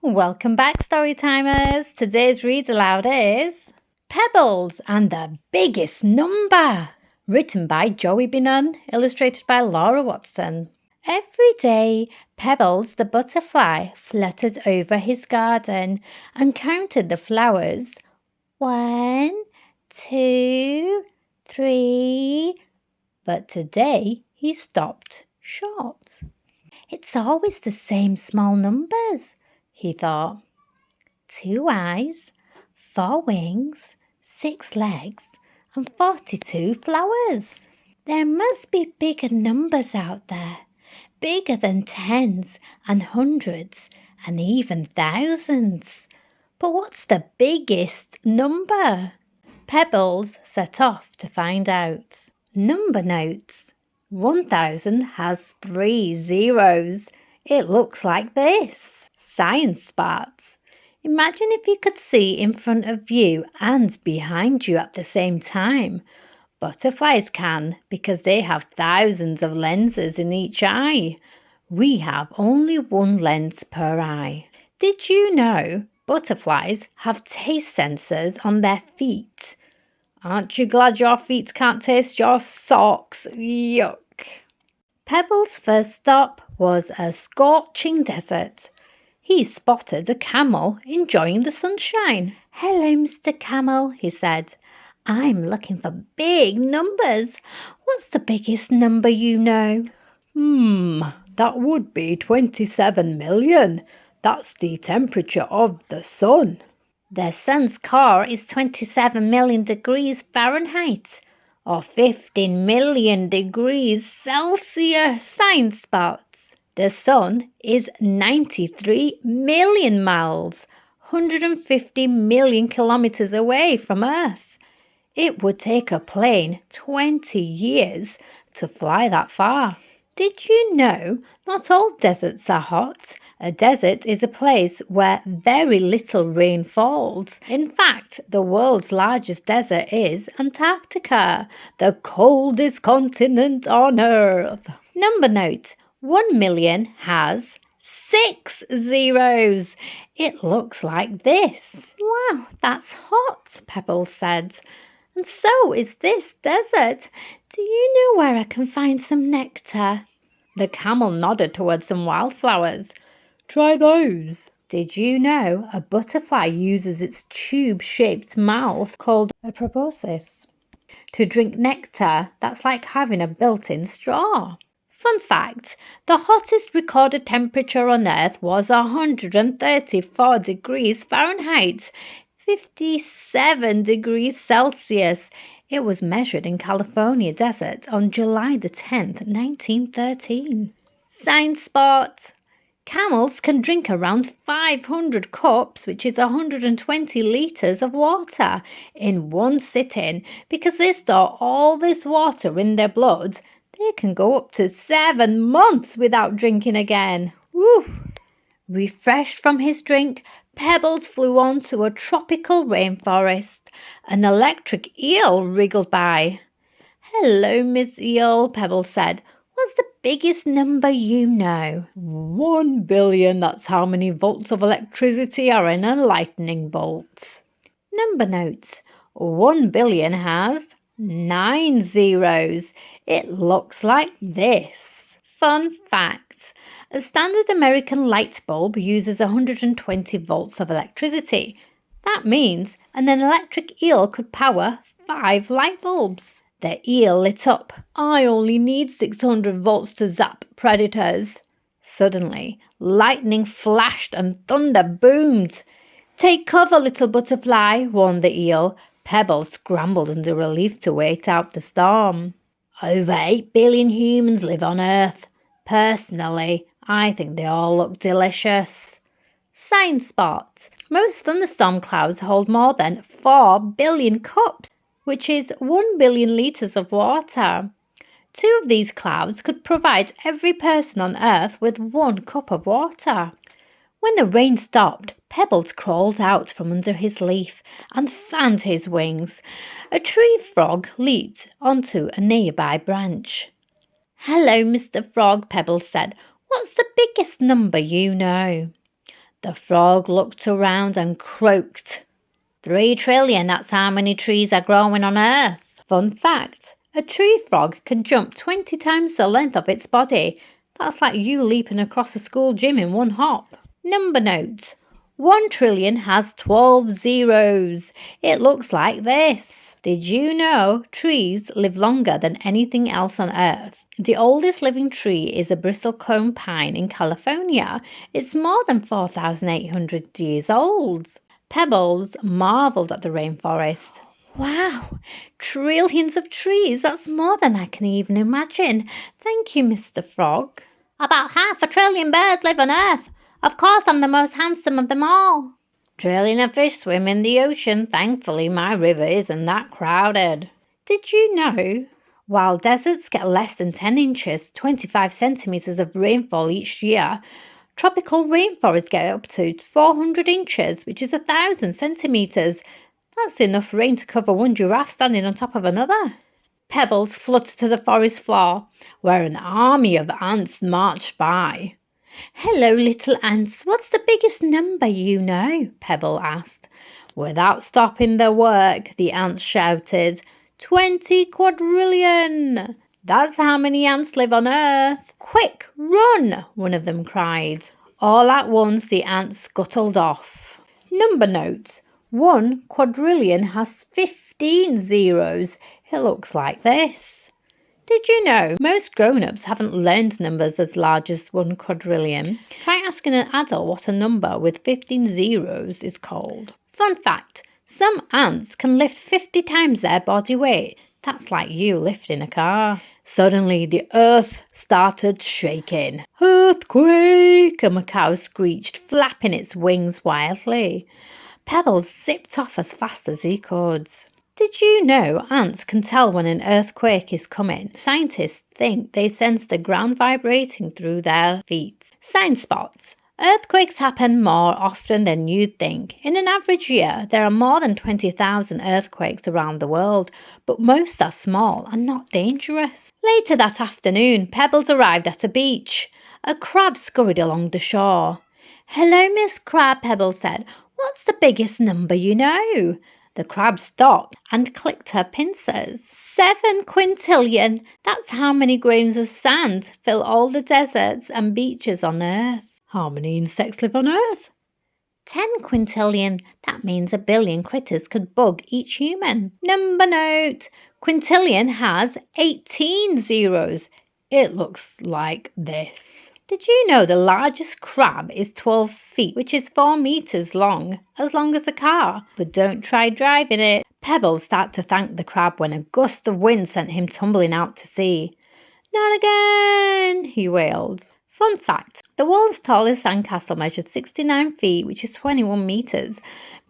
Welcome back, Storytimers. Today's read aloud is Pebbles and the Biggest Number, written by Joey Benun, illustrated by Laura Watson. Every day, Pebbles the butterfly fluttered over his garden and counted the flowers. 1, 2, 3. But today he stopped short. It's always the same small numbers, he thought. 2 eyes, 4 wings, 6 legs, and 42 flowers. There must be bigger numbers out there, bigger than tens and hundreds and even thousands. But what's the biggest number? Pebbles set off to find out. Number notes. 1000 has 3 zeros. It looks like this. Science spots. Imagine if you could see in front of you and behind you at the same time. Butterflies can because they have thousands of lenses in each eye. We have only one lens per eye. Did you know butterflies have taste sensors on their feet? Aren't you glad your feet can't taste your socks? Yuck. Pebbles' first stop was a scorching desert. He spotted a camel enjoying the sunshine. "Hello, Mr. Camel," he said. "I'm looking for big numbers. What's the biggest number you know?" That would be 27 million. That's the temperature of the sun. The sun's core is 27 million degrees Fahrenheit, or 15 million degrees Celsius. Science spots. The sun is 93 million miles, 150 million kilometers away from Earth. It would take a plane 20 years to fly that far. Did you know not all deserts are hot? A desert is a place where very little rain falls. In fact, the world's largest desert is Antarctica, the coldest continent on Earth. Number note. 1 million has 6 zeros. It looks like this. "Wow, that's hot," Pebbles said. "And so is this desert. Do you know where I can find some nectar?" The camel nodded towards some wildflowers. Try those. Did you know a butterfly uses its tube-shaped mouth, called a proboscis, to drink nectar that's like having a built-in straw? Fun fact, the hottest recorded temperature on Earth was 134 degrees Fahrenheit, 57 degrees Celsius. It was measured in California desert on July the 10th, 1913. Science spot. Camels can drink around 500 cups, which is 120 litres of water, in one sitting. Because they store all this water in their blood, they can go up to 7 months without drinking again. Woo! Refreshed from his drink, Pebbles flew on to a tropical rainforest. An electric eel wriggled by. "Hello, Miss Eel," Pebbles said. "What's the biggest number you know?" 1 billion, that's how many volts of electricity are in a lightning bolt. Number notes. 1 billion has 9 zeros. It looks like this. Fun fact. A standard American light bulb uses 120 volts of electricity. That means an electric eel could power 5 light bulbs. The eel lit up. "I only need 600 volts to zap predators." Suddenly, lightning flashed and thunder boomed. "Take cover, little butterfly," warned the eel. Pebbles scrambled under relief to wait out the storm. Over 8 billion humans live on Earth. Personally, I think they all look delicious. Science spot. Most thunderstorm clouds hold more than 4 billion cups, which is 1 billion litres of water. 2 of these clouds could provide every person on Earth with 1 cup of water. When the rain stopped, Pebbles crawled out from under his leaf and fanned his wings. A tree frog leaped onto a nearby branch. "Hello, Mr. Frog," Pebbles said. "What's the biggest number you know?" The frog looked around and croaked. 3 trillion, that's how many trees are growing on Earth. Fun fact, a tree frog can jump 20 times the length of its body. That's like you leaping across a school gym in one hop. Number notes. 1 trillion has 12 zeros. It looks like this. Did you know trees live longer than anything else on Earth? The oldest living tree is a bristlecone pine in California. It's more than 4,800 years old. Pebbles marvelled at the rainforest. Wow, trillions of trees, that's more than I can even imagine. Thank you, Mr. Frog. About 500 billion birds live on Earth. Of course, I'm the most handsome of them all. 1 trillion of fish swim in the ocean. Thankfully, my river isn't that crowded. Did you know? While deserts get less than 10 inches, 25 centimetres of rainfall each year, tropical rainforests get up to 400 inches, which is 1,000 centimetres. That's enough rain to cover one giraffe standing on top of another. Pebbles fluttered to the forest floor, where an army of ants marched by. Hello, little ants. What's the biggest number you know? Pebble asked. Without stopping their work, the ants shouted, 20 quadrillion! That's how many ants live on Earth. Quick, run! One of them cried. All at once, the ants scuttled off. Number notes. 1 quadrillion has 15 zeros. It looks like this. Did you know most grown-ups haven't learned numbers as large as 1 quadrillion? Try asking an adult what a number with 15 zeros is called. Fun fact, some ants can lift 50 times their body weight. That's like you lifting a car. Suddenly, the earth started shaking. Earthquake! A macaw screeched, flapping its wings wildly. Pebbles zipped off as fast as he could. Did you know ants can tell when an earthquake is coming? Scientists think they sense the ground vibrating through their feet. Sign spots. Earthquakes happen more often than you'd think. In an average year, there are more than 20,000 earthquakes around the world, but most are small and not dangerous. Later that afternoon, Pebbles arrived at a beach. A crab scurried along the shore. Hello, Miss Crab, Pebbles said. What's the biggest number you know? The crab stopped and clicked her pincers. 7 quintillion. That's how many grains of sand fill all the deserts and beaches on Earth. How many insects live on Earth? 10 quintillion. That means 1 billion critters could bug each human. Number note. Quintillion has 18 zeros. It looks like this. Did you know the largest crab is 12 feet, which is 4 meters long as a car? But don't try driving it. Pebbles started to thank the crab when a gust of wind sent him tumbling out to sea. Not again, he wailed. Fun fact, the world's tallest sandcastle measured 69 feet, which is 21 meters.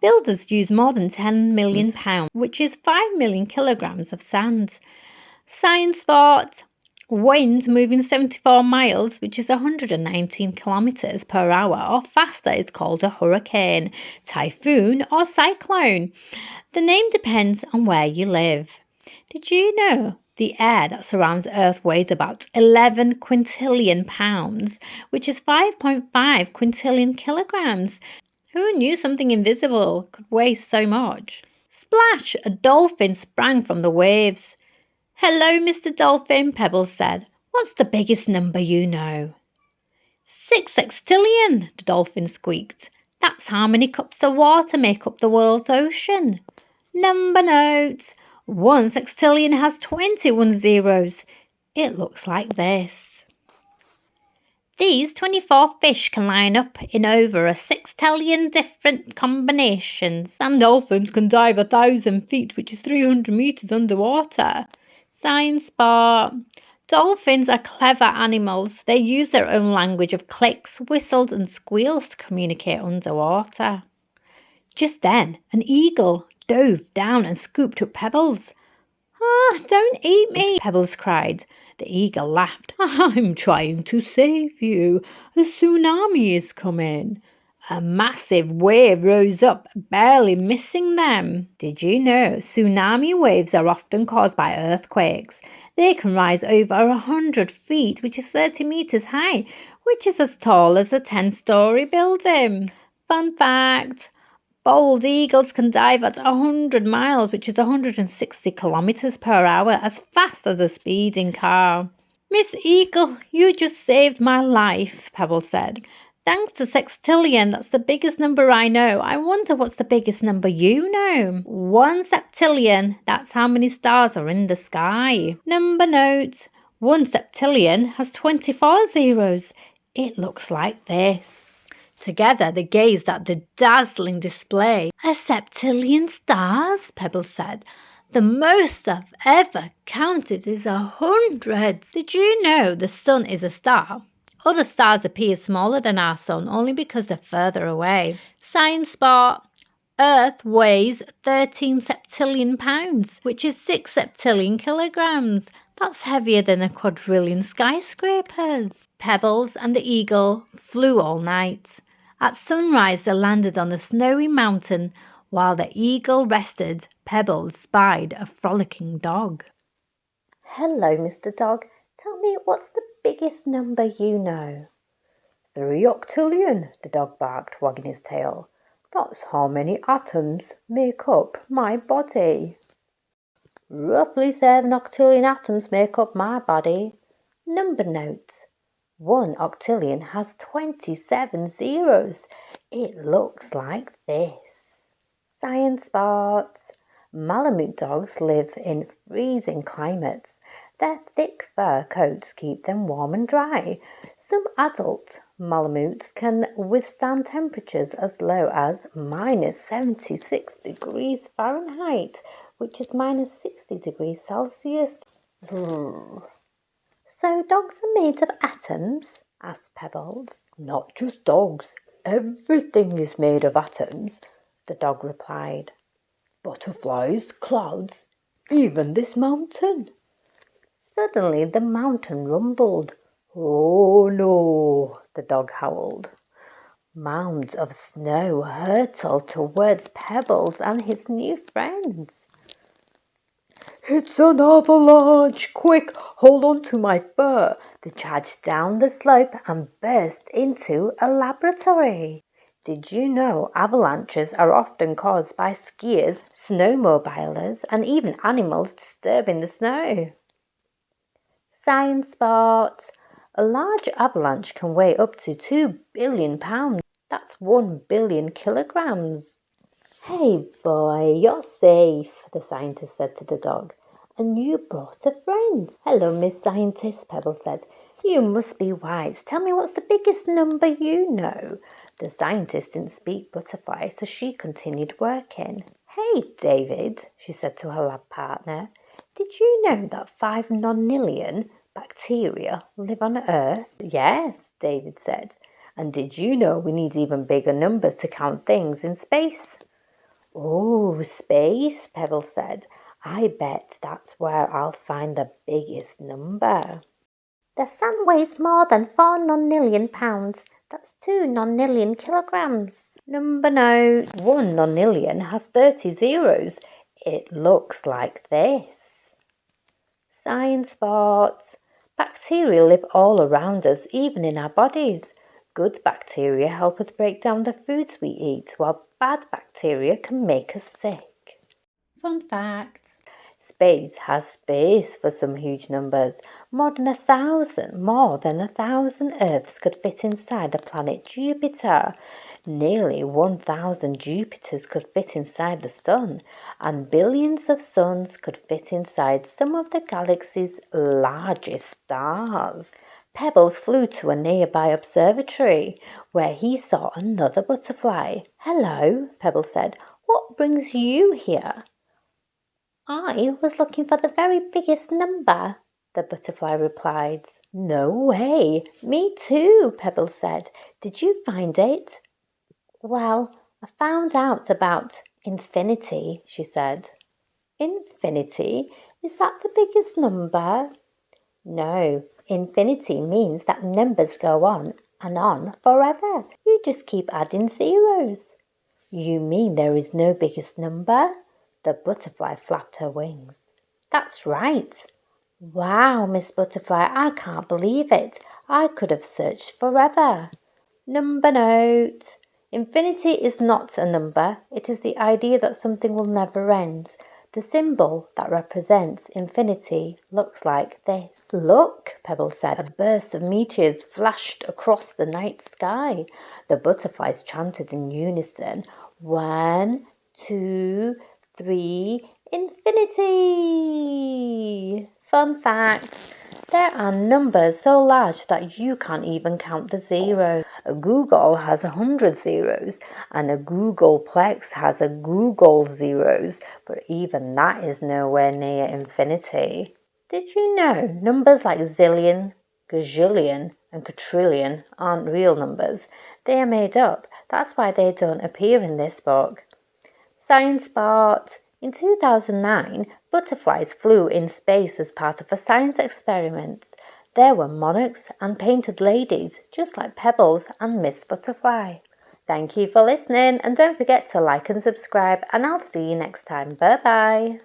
Builders use more than 10 million pounds, which is 5 million kilograms of sand. Science spot. Wind moving 74 miles, which is 119 kilometers per hour or faster, is called a hurricane, typhoon or cyclone. The name depends on where you live. Did you know the air that surrounds Earth weighs about 11 quintillion pounds, which is 5.5 quintillion kilograms? Who knew something invisible could weigh so much? Splash! A dolphin sprang from the waves. Hello, Mr. Dolphin, Pebbles said. What's the biggest number you know? 6 sextillion, the dolphin squeaked. That's how many cups of water make up the world's ocean. Number notes. 1 sextillion has 21 zeros. It looks like this. These 24 fish can line up in over a 6 different combinations. Some dolphins can dive 1,000 feet, which is 300 meters underwater. Science spot. Dolphins are clever animals. They use their own language of clicks, whistles and squeals to communicate underwater. Just then, an eagle dove down and scooped up Pebbles. Don't eat me, Pebbles cried. The eagle laughed. I'm trying to save you. A tsunami is coming. A massive wave rose up, barely missing them. Did you know tsunami waves are often caused by earthquakes? They can rise over 100 feet, which is 30 meters high, which is as tall as a 10-story building. Fun fact, bald eagles can dive at 100 miles, which is 160 kilometers per hour, as fast as a speeding car. Miss Eagle, you just saved my life, Pebbles said. Thanks to sextillion, that's the biggest number I know. I wonder what's the biggest number you know? 1 septillion, that's how many stars are in the sky. Number note, 1 septillion has 24 zeros. It looks like this. Together they gazed at the dazzling display. A septillion stars, Pebbles said. The most I've ever counted is 100. Did you know the sun is a star? Other stars appear smaller than our sun only because they're further away. Science spot. Earth weighs 13 septillion pounds, which is 6 septillion kilograms. That's heavier than a quadrillion skyscrapers. Pebbles and the eagle flew all night. At sunrise, they landed on a snowy mountain. While the eagle rested, Pebbles spied a frolicking dog. Hello, Mr. Dog. Tell me, what's the biggest number you know? 3 octillion, the dog barked, wagging his tail. That's how many atoms make up my body. Roughly 7 octillion atoms make up my body. Number notes. 1 octillion has 27 zeros. It looks like this. Science spots. Malamute dogs live in freezing climates. Their thick fur coats keep them warm and dry. Some adult malamutes can withstand temperatures as low as minus 76 degrees Fahrenheit, which is minus 60 degrees Celsius. Hmm. So dogs are made of atoms? Asked Pebbles. Not just dogs. Everything is made of atoms, the dog replied. Butterflies, clouds, even this mountain. Suddenly the mountain rumbled. Oh no, the dog howled. Mounds of snow hurtled towards Pebbles and his new friends. It's an avalanche! Quick, hold on to my fur! They charged down the slope and burst into a laboratory. Did you know avalanches are often caused by skiers, snowmobilers, and even animals disturbing the snow? Science spot. A large avalanche can weigh up to 2 billion pounds. That's 1 billion kilograms. Hey boy, you're safe, the scientist said to the dog. And you brought a friend. Hello, Miss Scientist, Pebbles said. You must be wise. Tell me what's the biggest number you know. The scientist didn't speak butterfly, so she continued working. Hey, David, she said to her lab partner. Did you know that 5 nonillion bacteria live on Earth? Yes, David said. And did you know we need even bigger numbers to count things in space? Oh, space, Pebbles said. I bet that's where I'll find the biggest number. The sun weighs more than 4 nonillion pounds. That's 2 nonillion kilograms. Number note. 1 nonillion has 30 zeros. It looks like this. Science spots. Bacteria live all around us, even in our bodies. Good bacteria help us break down the foods we eat, while bad bacteria can make us sick. Fun fact. Space has space for some huge numbers. More than 1,000 Earths could fit inside the planet Jupiter. Nearly 1,000 Jupiters could fit inside the Sun, and billions of suns could fit inside some of the galaxy's largest stars. Pebbles flew to a nearby observatory, where he saw another butterfly. Hello, Pebbles said. What brings you here? I was looking for the very biggest number, the butterfly replied. No way. Me too, Pebbles said. Did you find it? Well, I found out about infinity, she said. Infinity? Is that the biggest number? No, infinity means that numbers go on and on forever. You just keep adding zeros. You mean there is no biggest number? The butterfly flapped her wings. That's right. Wow, Miss Butterfly, I can't believe it. I could have searched forever. Number note. Infinity is not a number, it is the idea that something will never end. The symbol that represents infinity looks like this. Look, Pebbles said. A burst of meteors flashed across the night sky. The butterflies chanted in unison, 1, 2, 3, infinity! Fun fact, there are numbers so large that you can't even count the zeros. A Google has 100 zeros, and a Googleplex has a Google zeros, but even that is nowhere near infinity. Did you know numbers like zillion, gazillion, and quadrillion aren't real numbers? They are made up. That's why they don't appear in this book. Science Spot! In 2009, butterflies flew in space as part of a science experiment. There were monarchs and painted ladies, just like Pebbles and Miss Butterfly. Thank you for listening, and don't forget to like and subscribe, and I'll see you next time. Bye bye.